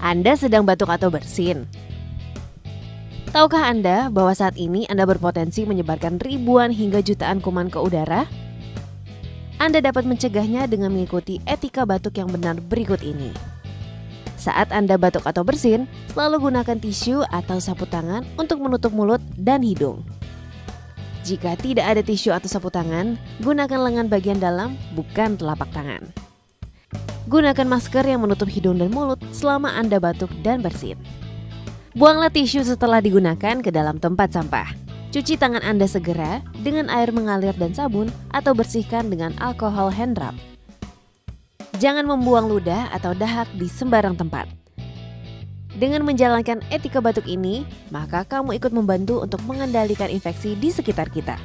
Anda sedang batuk atau bersin? Tahukah Anda bahwa saat ini Anda berpotensi menyebarkan ribuan hingga jutaan kuman ke udara? Anda dapat mencegahnya dengan mengikuti etika batuk yang benar berikut ini. Saat Anda batuk atau bersin, selalu gunakan tisu atau sapu tangan untuk menutup mulut dan hidung. Jika tidak ada tisu atau sapu tangan, gunakan lengan bagian dalam, bukan telapak tangan. Gunakan masker yang menutup hidung dan mulut selama Anda batuk dan bersin. Buanglah tisu setelah digunakan ke dalam tempat sampah. Cuci tangan Anda segera dengan air mengalir dan sabun atau bersihkan dengan alkohol hand rub. Jangan membuang ludah atau dahak di sembarang tempat. Dengan menjalankan etika batuk ini, maka kamu ikut membantu untuk mengendalikan infeksi di sekitar kita.